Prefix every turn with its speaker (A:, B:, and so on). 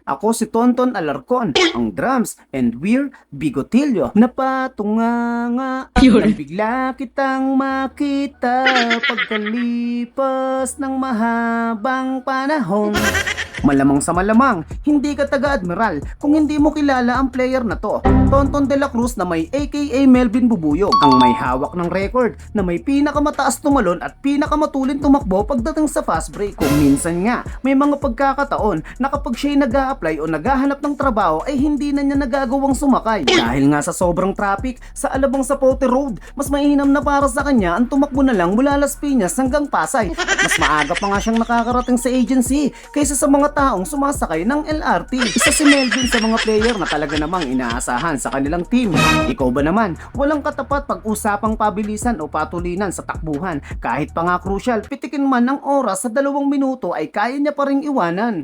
A: Ako si Tonton Alarcon, ang drums, and we're Bigotilyo. Napatunganga nang bigla kitang makita pagkalipas ng mahabang panahon. Malamang sa malamang, hindi ka taga-admiral kung hindi mo kilala ang player na to. Tonton de la Cruz na may aka Melvin Bubuyog, ang may hawak ng record na may pinakamataas tumalon at pinakamatulin tumakbo pagdating sa fast break. Kung minsan nga, may mga pagkakataon na kapag siya'y nag-a-apply o naghahanap ng trabaho ay hindi na niya nagagawang sumakay. Dahil nga sa sobrang traffic sa Alabang Zapote Road, mas mainam na para sa kanya ang tumakbo na lang mula Las Piñas hanggang Pasay. At mas maaga pa nga siyang nakakarating sa agency kaysa sa mga taong sumasakay ng LRT. Isa si Melvin sa mga player na talaga namang inaasahan sa kanilang team. Ikaw ba naman, walang katapat pag-usapang pabilisan o patulinan sa takbuhan. Kahit pa nga crucial, pitikin man ang oras sa 2 minuto ay kaya niya pa ring iwanan.